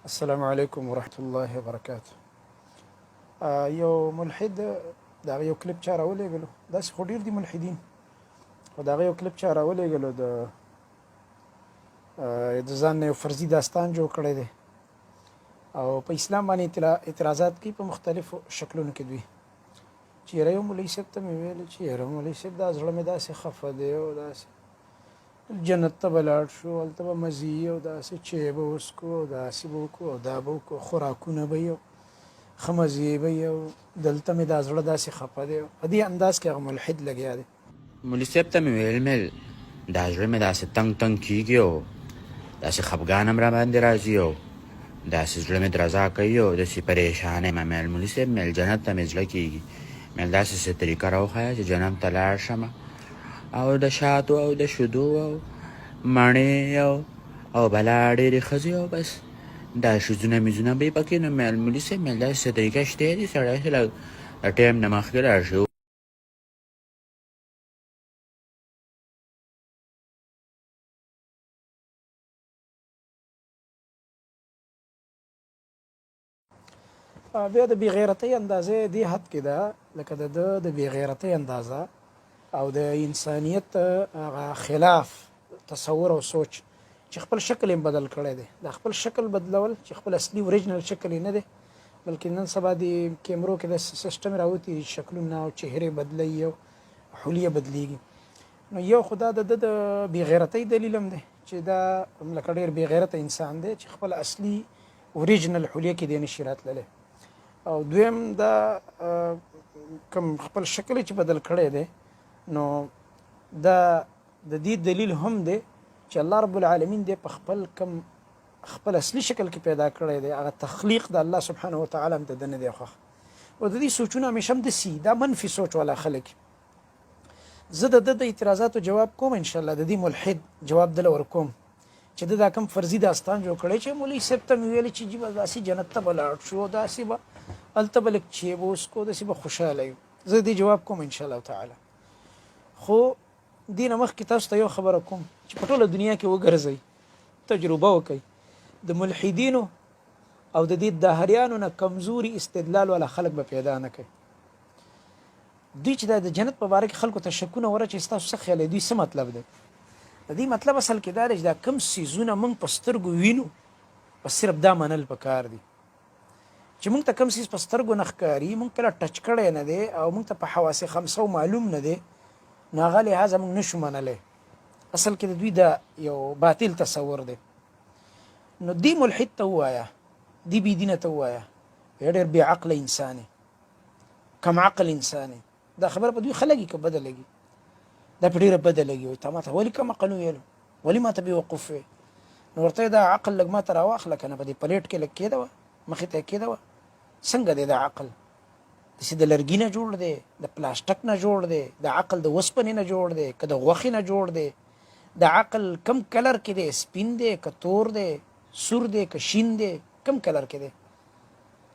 السلام علیکم ورحمۃ الله وبرکاته. یو ملحد دا یو کلیپ چا راولېږلو، داسې خو ډېر دي ملحدین، خو د هغه یو کلیپ چا راولېږلو د ځان نه یو فرضي داستان جوړ کړی دی او په اسلام باندې اعتراضات کوي په مختلفو شکلونو کې دوی. چې یاره یو مولوي صاحب ته مې ویل چې یاره مولوي صاحب دا زړه مې داسې خفه دی او داسې جنت ته به لاړ شو، هلته به مزې او داسې چای به وڅښو او داسې به وکړو او دا به وکړو، خوراکونه به یو ښه مزې به یو، دلته مې دا زړه داسې خفه دی. په دې انداز کې هغه ملحد لګیا دی. مولوي صاحب ته مې ویل دا زړه مې داسې تنګ تنګ کېږي او داسې خفګان هم را باندې راځي او داسې زړه مې درزا کوي او داسې پریشان یم. مې ویل مولوي صاحب مې جنت ته مې زړه کېږي، مې ویل داسې څه طریقه راوښیه چې جنت ته لاړ شم او د شاتو او د شیدو او مڼې او بلا ډېرې ښځې او بس دا ښځونه میزونه به یې پکې. نو مې ویل مولوي صاحب مې داسې څه طریقه شته دي سړی چې لږ د ټایم نه مخکې لاړ شي. بیا د بې غیرتۍ اندازې دې حد کې ده لکه د بې غیرتۍ اندازه او د انسانیت هغه خلاف تصور او سوچ چې خپل شکل یې بدل کړی دی. د خپل شکل بدلول چې خپل اصلي اوریجنل شکل یې نه دی، بلکې نن سبا د کیمرو کې د سیسټم راوتي شکلونه او چهرې بدلوي او حلیه بدلیږي. نو یو خو دا د بې غیرتۍ دلیل هم دی چې دا لکه ډېر بې غیرته انسان دی چې خپل اصلي اوریجنل حلیه کې دی نشي راتللی. او دویم دا کوم خپل شکل چې بدل کړی دی نو دا د دې دلیل هم دی چې الله رب العالمین دی په خپل اصلي شکل کې پیدا کړی دی. هغه تخلیق د الله سبحانه وتعالی هم د ده نه دی خوښ او د دې سوچونه همیشه هم داسې دا منفي سوچ والا خلک. زه د اعتراضاتو جواب کوم انشاءالله، د دې ملحد جواب دله ورکوم چې دا کوم فرضي داستان جوړ کړی چې مولوي صاحب ته مې ویلې چې جی به داسې جنت ته به لاړ شو، داسې به هلته به لږ چای به وڅښو، داسې به خوشحاله یو. زه دې جواب کوم انشاءالله تعالی. خو دې نه مخکې تاسو ته یو خبره کوم چې په ټوله دنیا کې وګرځئ، تجربه وکئ، د ملحدینو او د دې دهریانو نه کمزوري استدلال والا خلک به پیدا نه کوي. دوی چې د جنت په باره کې خلکو ته شکونه ورچوي، ستاسو څه خیال دی دوی څه مطلب دی؟ د دې مطلب اصل کې دا دی چې دا کوم څیزونه موږ په سترګو وینو بس صرف دا منل پکار دي چې موږ ته کوم څیز په سترګو نه ښکاري، موږ کله ټچ کړی نه دی او موږ ته په حواس خمسو معلوم نه دی، نو هغه لحاظه موږ نشو منلی. اصل کې د دوی دا یو باطل تصور دی. نو دی ملحد ته ووایه، دی بېدینه ته ووایه یا ډېر بې عقله انسان یې، کم عقل انسان یې. دا خبره په دوی ښه لګي که بده لګي؟ دا په ډېره بده لګي. وایي تا ما ته ولې کم عقل وویلو، ولې ما ته بېوقوف وې؟ نو ورته دا عقل لږ ما ته راواخله که نه، په دې پلیټ کې لږ کېده وه، مخې ته یې کېده وه. څنګه دی دا عقل؟ داسې د لرګي نه جوړ دی، د پلاسټک نه جوړ دی، د عقل د اوسپنې نه جوړ دی که د غوښې نه جوړ دی؟ د عقل کم کلر کې دی؟ سپین دی که تور دی، سور دی که شین دی، کم کلر کې دی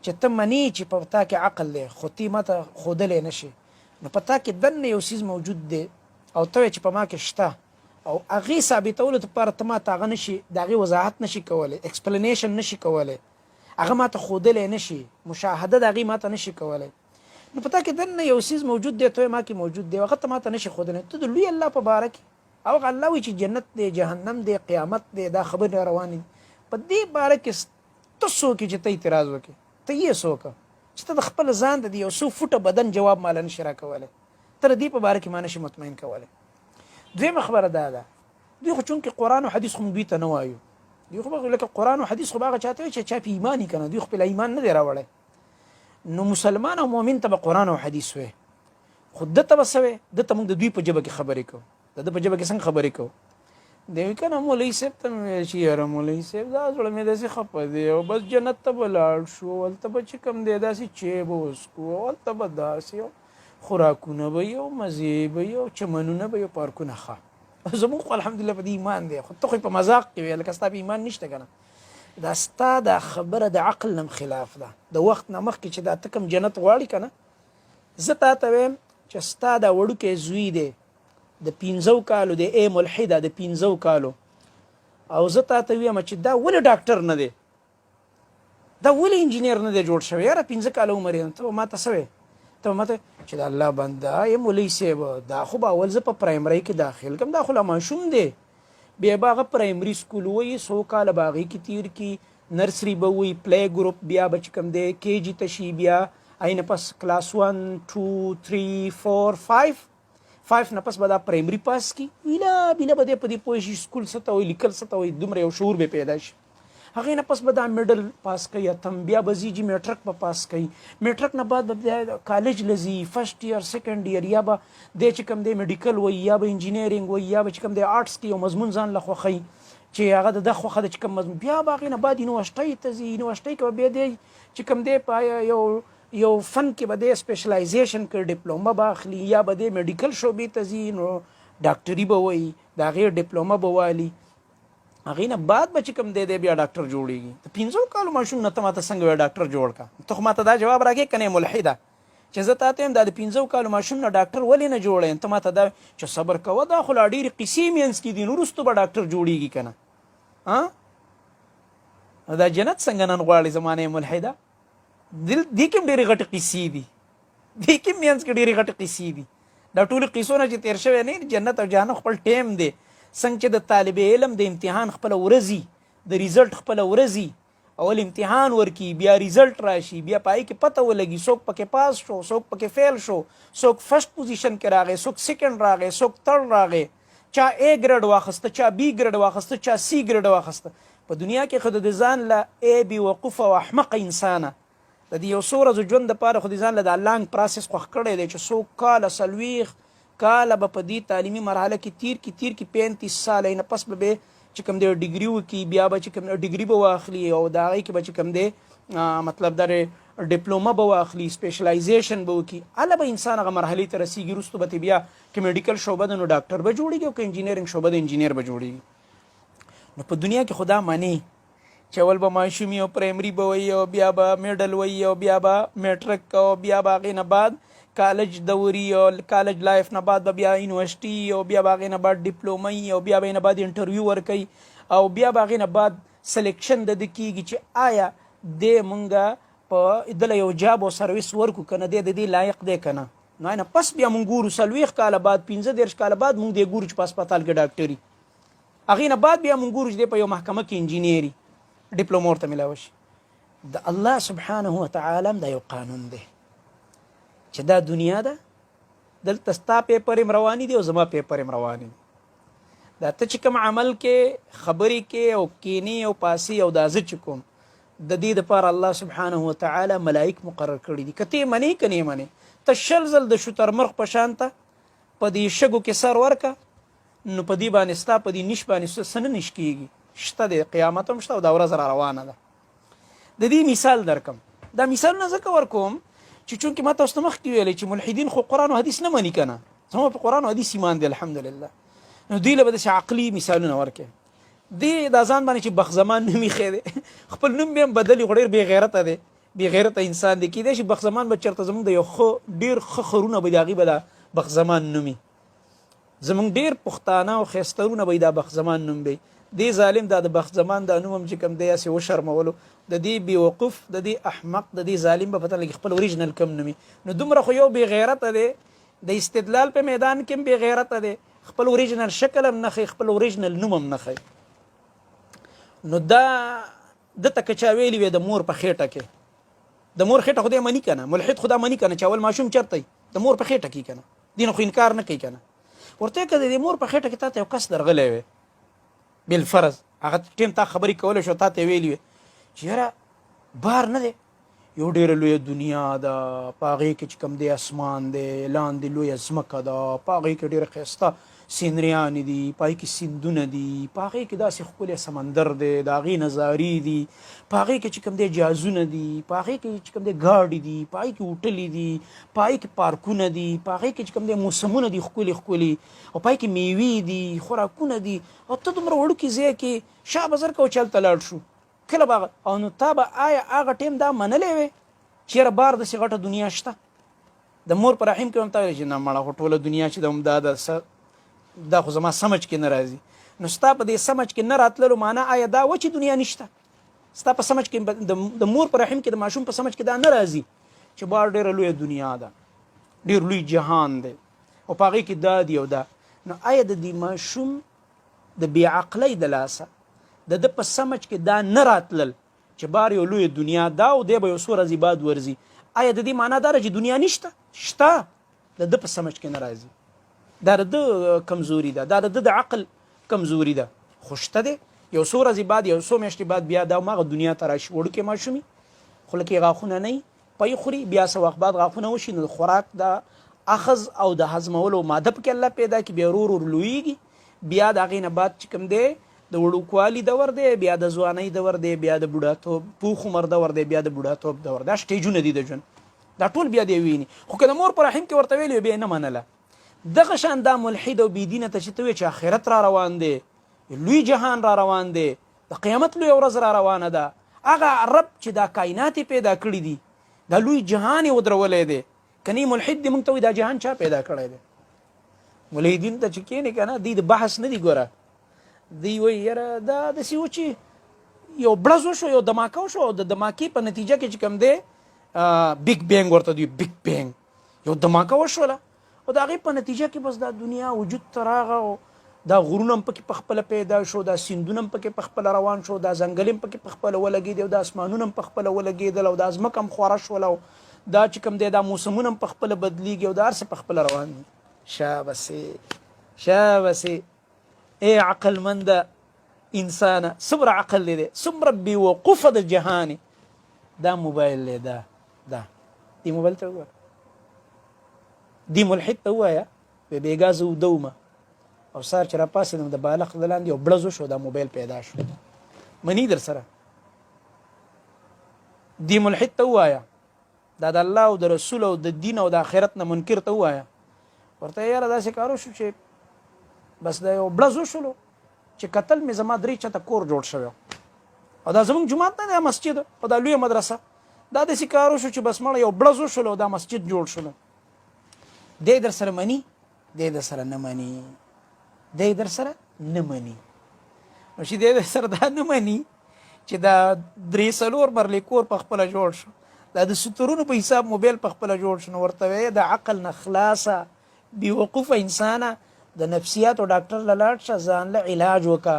چې ته منې چې په تا کې عقل دی خو تی ما ته ښودلی نه شي؟ نو په تا کې دننه یو څیز موجود دی او ته وایې چې په ما کې شته او هغې ثابتولو لپاره ته ما ته هغه نشي د هغې وضاحت نشي کولی، ایکسپلینیشن نشي کولی، هغه ما ته ښودلی نشي، مشاهده د هغې ما ته نشي کولی. نو په تا کې دننه یو څیز موجود دی، ته ما کې موجود دی، هغه ته ما ته نشي ښودلی. ته د لوی الله په باره کې او هغه الله وایي چې جنت دی، جهنم دی، قیامت دی، دا خبرې روانې دي. په دې باره کې ته څوک چې ته اعتراض وکړې؟ ته یې څوک چې ته د خپل ځان د یو څو فوټه بدن جواب ماله نشي راکولی؟ ته د دې په باره کې ما نشي مطمئن کولی. دویمه خبره دا ده، دوی خو چونکې قرآن او حدیث خو موږ دوی ته نه وایو، دوی خو لکه قرآن او حدیث خو به هغه چا ته وایي چې چا په ایمان یې که نه، دوی خپل ایمان نه دی راوړی. نو مسلمان او مؤمن ته به قرآن او حدیث وایي، خو ده ته به څه وایي؟ ده ته موږ د دوی په ژبه کې خبرې کوو. د ده په ژبه کې څنګه خبرې کوو؟ دی وایي که نه مولوي صاحب ته مې ویل چې یاره مولوي صاحب دا زړه مې داسې خفه دی او بس جنت ته به لاړ شو، هلته به چې کوم دی داسې چای به وڅښو، هلته به داسې خوراکونه به یو، مزې به یو، چمنونه به یو، پارکونه. ښه زمونږ خو الحمدلله په دې ایمان دی، خو ته خو په مذاق کې ویې لکه ستا په ایمان نشته که نه. دا ستا دا خبره د عقل نه خلاف ده. د وخت نه مخکې چې دا ته کوم جنت غواړي که نه، زه تا ته ویم چې ستا دا وړوکی زوی دی د 15 کالو دی، ای ملحده د 15 کالو، او زه تا ته ویم چې دا ولې ډاکټر نه دی؟ دا ولې انجینیر نه دی جوړ شوی؟ یاره 15 کاله عمر یې، ته به ماته څه وایې؟ ته به ماته چې د الله بنده یم مولوي صاحب دا خو به اول زه په پرایمرۍ کې داخل کړم، دا خو لا ماشوم دی. بیا به هغه پرایمري سکول وایي، 100 کاله به هغې کې تیر کړي، نرسري به وایي، پلی ګروپ، بیا به چې کوم دی KG ته شي، بیا نه پس کلاس 1 2 3 4 5 نه پس به دا پرایمري پاس کړي. بیله بیله به دی په دې پوه شي سکول څه ته وایي، لیکل څه ته وایي، دومره یو شعور به پیدا شي. هغې نه پس به دا میډل پاس کوي، اتم بیا به ځي میټرک به پاس کوي، میټرک نه بعد به بیا کالج لځي، فرسټ ایئر سیکنډ ایئر، یا به دی چې کوم دی میډیکل وایي، یا به انجینیرینګ وایي، یا به چې کوم دی آرټس کې یو مضمون ځان له خوښوي چې هغه د ده خوښه ده چې کوم مضمون، بیا به هغې نه بعد یونیورسټۍ ته ځي. یونیورسټۍ کې به بیا دی چې کوم دی په یو فن کې به دی سپیشلایزیشن کوي، ډپلومه به اخلي، یا به دی میډیکل شعبې ته ځي نو ډاکټري به وایي، د هغې ډپلومه به والي. هغې نه بعد به چې کوم دی بیا ډاکټر جوړېږي. د 15 کالو ماشوم نه ته ماته څنګه وایې ډاکټر جوړ کا؟ ته خو ماته دا جواب راکړې که نه ملحده چې زه تا ته یم دا د 15 کالو ماشوم نه ډاکټر ولې نه جوړی؟ ته ماته دا چې صبر کوه، دا خو لا ډېرې قیسې منځ کې دي، نو وروستو به ډاکټر جوړېږي که نه؟ دا جنت څنګه نن غواړې زمانه ملحده؟ دې کې هم ډېرې غټې قیسې دي، دې کې هم منځ کې ډېرې غټې قیسې دي. دا ټولې قیسو نه چې تېر شوی نه جنت او جهنم خپل ټیم دی. څنګه چې د طالب علم د امتحان خپله ورځي، د ریزلټ خپله ورځي، اول امتحان ورکي، بیا ریزلټ راشي، بیا پای کې پته ولګي څوک پکې پاس شو، څوک پکې فیل شو، څوک فرسټ پوزیشن کې راغی، څوک سیکنډ راغی، څوک تھرډ راغی، چا A ګریډ واخسته، چا B ګریډ واخسته، چا C ګریډ واخسته. په دنیا کې خو د ځان له بې وقوفه او احمق انسانه د دې یو څو ورځو ژوند دپاره خو د ځان له دا لانګ پروسس خوښ کړی دی چې 100 کاله 40 کاله به په دې تعلیمي مرحله کې تیر کی 35 ساله نه پس به چې کوم دی ډیګري وکړي، بیا به چې کوم ډیګري به واخلي او د هغې کې به چې کوم دی مطلب دا ډپلومه به واخلي، سپیشلایزیشن به وکړي. هله به انسان هغه مرحلې ته رسېږي. وروستو به بیا که میډیکل شعبه ده نو ډاکټر به جوړېږي، او که انجینیرینګ شعبه ده انجینیر به جوړېږي. نو په دنیا کې خو دا منې چې اول به ماشومي او پرایمري به وایي، او بیا به میډل وایي، او بیا به میټرک، او بیا به هغې نه بعد کالج دوري، او کالج لایف نه بعد به بیا یونیورسټي، او بیا به هغې نه بعد ډپلومه، او بیا به یې نه بعد انټرویو ورکوي، او بیا به هغې نه بعد سلیکشن د ده کېږي چې آیا دی مونږه په دله یو جاب او سروس ورکو که نه، دی د دې لایق دی که نه. نو نه پس بیا مونږ ګورو 40 کاله بعد 15 کاله بعد مونږ دی ګورو چې په هسپتال کې ډاکټري، هغې نه بعد بیا مونږ ګورو چې دی په یو محکمه کې انجینیري ډپلومه ورته میلاوه شي. د الله سبحانه وتعالی دا یو قانون دی چې دا دنیا ده، دلته ستا پیپر هم روانې دي او زما پیپر هم روانې دي. دا ته چې کوم عمل کې خبرې کې او کینې او پاسې او دا زه چې کوم د دې دپاره الله سبحانه وتعالی ملائک مقرر کړي دي. که ته یې منې که نه یې منې، ته 100 ځل د شترمرغ په شان ته په دې شګو کې سر ورکه، نو په دې باندې ستا په دې نیش باندې څه نه نیش کېږي. شته دی، قیامت هم شته او دا ورځ را روانه ده. د دې مثال درکم. دا مثالونه ځکه ورکوم چې چونکې ما تاسو ته مخکې ویلی چې ملحدین خو قرآن و حدیث نه مني که نه، زما په قرآن و حدیث ایمان دی الحمدلله. نو دوی له به داسې عقلي مثالونه ورکوي. دې دا ځان باندې چې بخزمان نوم ایښی دی، خپل نوم بیا هم بدلي، خو ډېر بې غیرته دی، بې غیرته انسان دی. کیدای شي بخزمان به چېرته زموږ د یو ډېر ښه خرونه به د هغې به دا بخزمان نومي، زموږ ډېر پښتانه او ښایسترونه به دا بخزمان نوم دی. دې ظالم دا د بخزمان دا نوم هم چې کوم دی هسې وشرمولو، د دې بېوقوف، د دې احمق، د دې ظالم به پته لګي خپل اوریجنل کم نومي. نو دومره خو یو بې غیرته دی، د استدلال په میدان کې هم بې غیرته دی، خپل اوریجنل شکل هم نه ښایي، خپل اوریجنل نوم هم نه ښایي. نو دا دته که چا ویلي وی د مور په خېټه کې، د مور خېټه خو دی مني که نه، ملحد خو دا مني که نه چې اول ماشوم چېرته وي، د مور په خېټه کې که نه، دې نه خو انکار نه کوي که نه. ورته که د دې مور په خېټه کې تا ته یو کس درغلی وی بالفرض، هغه ټیم تا خبرې کولی شو، تا ته یې ویلي وی چې یاره بار نه دی، یو ډېره لویه دنیا ده، په هغې کې چې کوم دی اسمان دی، لاندې لویه ځمکه ده، په هغې کې ډېره ښایسته سینریانې دي، په هغې کې سیندونه دي، په هغې کې داسې ښکلی سمندر دی، د هغې نظارې دي، په هغې کې چې کوم دی جهازونه دي، په هغې کې چې کوم دی ګاډي دي، په هغې کې هوټلې دي، په هغې کې پارکونه دي، په هغې کې چې کوم دی موسمونه دي ښکلي ښکلي، او په هغې کې میوې دي، خوراکونه دي، او ته دومره وړوکي ځای کې شا بزر کوه چې هلته لاړ شو کله به او نو تا به آیا هغه ټیم دا منلی وې چې یاره بار داسې غټه دنیا شته؟ د مور په رحم کې هم تا ویلی چې نه مړه خو ټوله دنیا چې ده دا خو زما سمج کې نه راځي. نو ستا په دې سمج کې نه راتللو معنا آیا دا و چې دنیا نشته؟ ستا په سمجھ کې د مور په رحم کې د ماشوم په سمجھ کې دا نه راځي چې بار ډېره لویه دنیا ده، ډېر لوی جهان دی او په هغې کې دا دی او دا. نو آیا د دې ماشوم د بې عقلۍ د لاسه د ده په سمجھ کې دا نه راتلل چې بار یو لویه دنیا ده او دی به یو څو ورځې بعد ورځي، آیا د دې معنا دا ده چې دنیا نشته؟ شته، د ده په سمجھ کې نه راځي. دا د ده کمزوري ده، دا د ده د عقل کمزوري ده. خو شته دی یو څو ورځې بعد یو څو میاشتې بعد بیا دا هماغه دنیا ته راشي. وړوکی ماشوم خوله کې غاښونه نه وي، پی خوري، بیا څه وخت بعد غاښونه وشي نو د خوراک د اخذ او د هضمولو ماده پکې الله پیدا کړي، بیا ورو ورو لویږي. بیا د هغې نه بعد چې کوم دی د وړوکوالي دور دی، بیا د ځوانۍ دور دی، بیا د بوډاتوب پوخ عمر دور دی، بیا د بوډاتوب دور. دا سټیجونه دي د ژوند، دا ټول بیا دی ویني. خو که د مور په رحم کې ورته ویلي بیا یې نه منله. دغه شان دا ملحد او بېدینه ته چې ته وایې چې آخرت را روان دی، لوی جهان را روان دی، د قیامت لوی ورځ را روانه ده، هغه رب چې دا کائنات پیدا کړي دي، دا لوی جهان یې ودرولی دی. کنی ملحد دی مونږ ته وایي دا جهان چا پیدا کړی دی؟ ملحدین ته چې کښېنې که نه دوی د بحث نه دي. ګوره دوی وایي یاره دا داسې و چې یو بړز وشو، یو دماکه وشو او د دماکې په نتیجه کې چې کوم دی بیگ بینګ ورته دوی بیگ بینګ یو دماکه وشوله او د هغې په نتیجه کې بس دا دنیا وجود ته راغه او دا غرونه هم پکې پخپله پیدا شو، دا سیندونه هم پکې پخپله روان شو، دا ځنګل هم پکې پخپله ولګېدې او دا اسمانونه هم پخپله ولګېدل او دا ځمکه هم خواره شوله او دا چې کوم دی دا موسمونه هم پخپله بدلیږي او دا هر څه پخپله روان دي. شابسې ای عقلمنده انسانه، څومره عقل دی، څومره بېوقوفه د جهان. دا موبایل دی، دا دې موبایل ته وګوره، دې ملحد ته ووایه بې ګازه اوده ومه او سهار چې راپاڅېدم د بالښت د لاندې یو بړز وشو، دا موبایل پیدا شو. مني در سره؟ دې ملحد ته ووایه، دا د الله او د رسول او د دین او د آخرت نه منکر ته ووایه، ورته یاره داسې کار وشو چې بس دا یو بړز وشولو چې کتل مې زما 3 چته کور جوړ شوی او دا زمونږ جومات نه دی مسجد او دا لویه مدرسه، دا داسې کار وشو چې بس مړه یو بړز وشولو او دا مسجد جوړ شولو. دی در سره مني؟ دی در سره نه مني. دی در سره نه مني. نو چې دی در سره دا نه مني چې دا 3-4 مرلې کور په خپله جوړ شو، دا د ستورونو په حساب موبایل په خپله جوړ شو، نو ورته وایې د عقل نه خلاصه بېوقوفه انسانه د نفسیاتو ډاکټر له لاړ شه، ځان له علاج وکړه.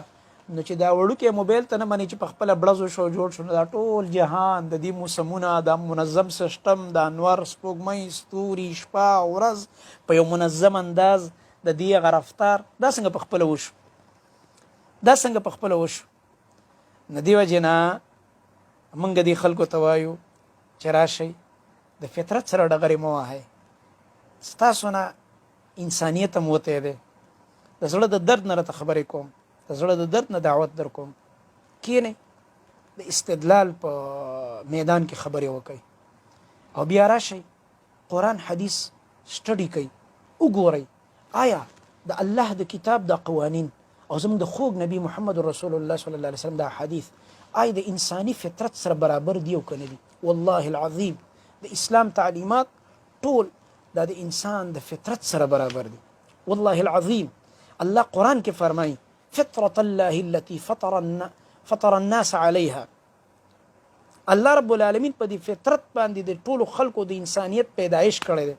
نو چې دا وړوکی موبایل ته نه مني چې په خپله بړز وشو جوړ شو، نو دا ټول جهان د دې موسمونه، دا منظم سیسټم، د انور، سپوږمۍ، ستوري، شپه ورځ په یو منظم انداز د دې هغه رفتار دا څنګه په خپله وشو؟ دا څنګه په خپله وشو؟ نو دې وجې نه موږ دې خلکو ته وایو چې راشئ د فطرت سره ډغرې مه وهئ. ستاسو نه انسانیت هم وتی دی. د زړه د درد نه راته خبرې کوم، د زړه د درد نه دعوت در کوم. کښېنئ د استدلال په میدان کې خبرې وکئ او بیا راشئ قرآن حدیث سټډي کوئ، وګورئ آیا د الله د کتاب دا قوانین او زموږ د خوږ نبی محمد رسول الله صلی الله علیه وسلم دا حدیث آیا د انساني فطرت سره برابر دی او که نه دي؟ والله العظیم د اسلام تعلیمات ټول دا د انسان د فطرت سره برابر دي. والله العظیم الله قرآن کې فرمایي فطرة الله التي فطر الناس عليها. الله رب العالمین په دې فطرت باندې د ټولو خلکو د انسانیت پیدایش کړی دی.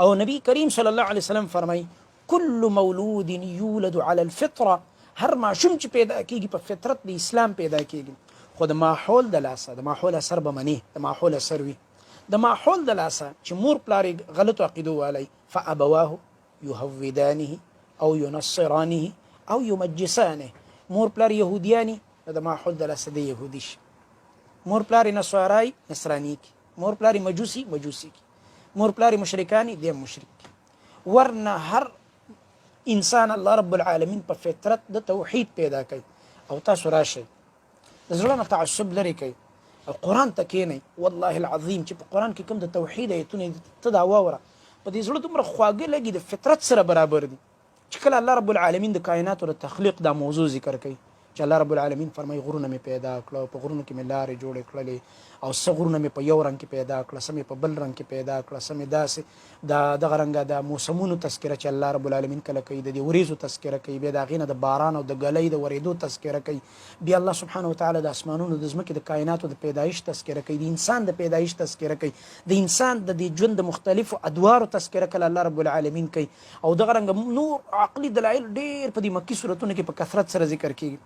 او نبی کریم صلی الله علیه وسلم فرمایي كل مولود یولد على الفطره، هر ماشوم چې پیدا کیږي په فطرت د اسلام پیدا کیږي. خو د ماحول د لاسه، د ماحول اثر به مني، د ماحول اثر وي، د ماحول د لاسه چې مور پلار یې غلطو عقیدو والی فابواه یهودانه او ینصرانه او یمجسانه، مور پلار یهودیانی د ماحول د لاسه د یهودي شي، مور پلار نصارای نصرانی کی، مور پلار مجوسی مجوسی کی، مور پلار مشرکانی د مشرک کی. ورنه هر انسان الله رب العالمین په فطرت د توحید پیدا کوي. او تاسو راشئ د زړه نه تعصب لرې کوئ او قرآن ته کښېنئ. والله العظیم چې په قرآن کې کوم د توحید ایتونه ته دا واوره په دې زړه دومره خواږه لګي، د فطرت سره برابر دي. چې کله الله رب العالمین د کائناتو د تخلیق دا موضوع ذکر کوي چې الله رب العالمین فرمایي غرونه مې پیدا کړل، په غرونو کې مې لارې جوړې کړلې، او څه غرونه مې په یو رنګ کې پیدا کړل، څه مې په بل رنګ کې پیدا کړل، څه مې داسې دغه رنګه د موسمونو تذکره چې الله رب العالمین کله کوي، د دې وریځو تذکره کوي، بیا د هغې نه د باران او د ګلۍ د ورېدو تذکره کوي، بیا الله سبحانه وتعالی د اسمانونو د ځمکې د کائناتو د پیدایش تذکره کوي، د انسان د پیدایش تذکره کوي، د انسان د دې ژوند د مختلفو ادوارو تذکره کله الله رب العالمین کوي، او دغه رنګه نور عقلي دلایل ډېر په دې مکي صورتونو کې په کثرت سره ذکر کیږي.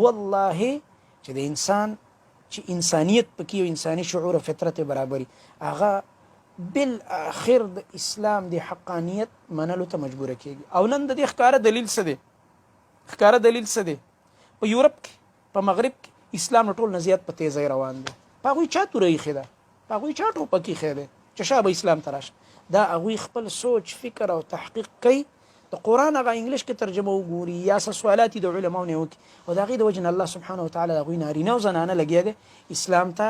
والله چې د انسان چې انسانیت پکې او انساني شعور او فطرت برابري، هغه بالاخر د اسلام د حقانیت منلو ته مجبوره کیږي. او نن د دې ښکاره دلیل څه دی؟ ښکاره دلیل څه دی؟ په یورپ کې، په مغرب کې اسلام ټول نه زیات په تیزۍ روان دی. په هغوی چا توره ایښې ده، په هغوی چا ټوپک ایښی دی چې شابه اسلام ته راشه. دا هغوی خپل سوچ فکر او تحقیق کوي، د قرآن هغه انګلیش کې ترجمه وګوري یا څه سوالات د علماو نه وکړي، او د هغې د وجې نه الله سبحانه وتعالی د هغوی نارینه او زنانه لګیا دی اسلام ته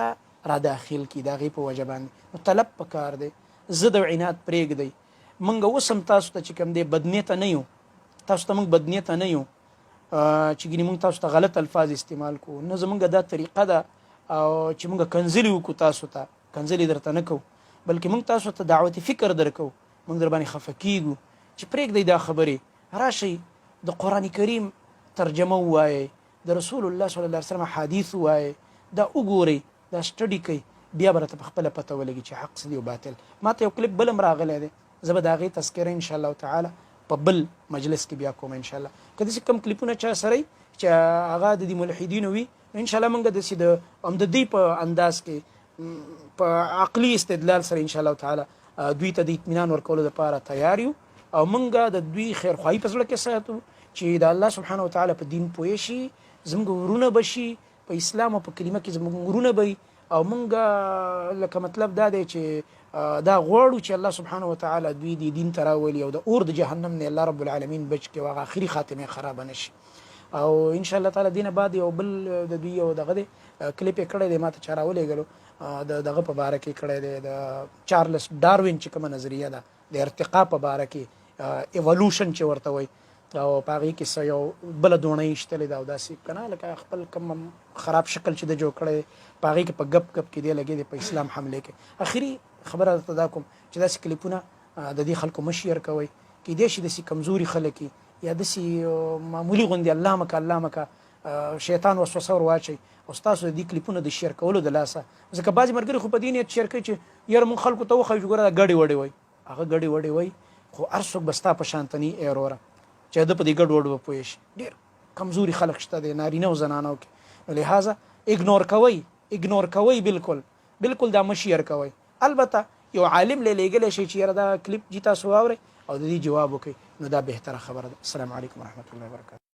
را داخل کړي، د هغې په وجه باندې. نو طلب پکار دی، ضد او عناد پرېږدئ. موږ اوس هم تاسو ته چې کوم دی بدنیته نه یو، تاسو ته موږ بدنیته نه یو چې ګینې موږ تاسو ته غلط الفاظ استعمال کوو، نه زموږ دا طریقه ده او چې موږ کنځلې وکړو تاسو ته، کنځلې درته نه کوو، بلکې موږ تاسو ته دعوت فکر درکوو، موږ در باندې خفه کیږو چې پرېږدئ دا خبرې، راشئ د قرآن کریم ترجمه ووایئ، د رسول الله صلی الله علیه وسلم حدیث ووایئ، دا وګورئ، دا سټډي کوئ، بیا به راته په خپله پته ولګي چې حق څه دی او باطل. ما ته یو کلیپ بل هم راغلی دی، زه به د هغې تذکره انشاءالله تعالی په بل مجلس کې بیا کوم انشاءالله. که داسې کوم کلیپونه چا سره وي چې هغه د دې ملحدینو وي، نو انشاءالله موږ داسې د هم د دوی په انداز کې په عقلي استدلال سره انشاءالله تعالی دوی ته د اطمینان ورکولو دپاره تیار یو، او موږ د دوی خیرخواهي په زړه کې ساتو چې د الله سبحانه وتعالی په دین پوه شي، زموږ ورونه به شي په اسلام او په کلمه کې، زموږ ورونه به او موږ لکه مطلب دا دی چې دا غواړو چې الله سبحانه وتعالی دوی د دین ته راولي او د اور د جهنم نه الله رب العالمین بچ کړي او هغه آخري خاتمه خرابه نه شي. او ان شاء الله تعالی دینه بعد یو بل د دوی یو دغه دی کلیپ یې کړی دی، ما ته چا راولېږلو، د دغه په باره کې کړی دی، د چارلس ډاروین چې کومه نظریه ده د ارتقا په باره کې، ایولوشن چې ورته وایي، او په هغې کې څه یو بله دونه یې ایشتلې ده او داسې که نه لکه خپل کوم خراب شکل چې د جوړ کړی په هغې کې په ګپ ګپ کې دی لګې دی په اسلام حملې کې. آخري خبره درته دا کوم چې داسې کلیپونه د دې خلکو مه شیر کوئ، کیدای شي داسې کمزوري خلک یا داسې معمولي غوندې الله مکه الله مکه شیطان وسوسه ور واچوي او ستاسو د دې کلیپونو د شیر کولو د لاسه، ځکه بعضې ملګري خو په دې نیت شیر کوي چې یاره مونږ خلکو ته وښایو چې ګوره دا ګډې وډې وایي، هغه ګډې وډې وایي، خو هر څوک به ستا په شانته نه ای وروره چې ده په دې ګډ وډو به پوه شي. ډېر کمزوري خلک شته دی نارینه او زنانو کې، نو لهذا اګنور کوئ، اګنور کوئ، بالکل دا مه شیر کوئ. البته یو عالم له لیږلی شي چې یاره دا کلیپ جي تاسو واورئ او د دې جواب وکړئ، نو دا بهتره خبره ده. السلام علیکم ورحمة الله وبرکاته.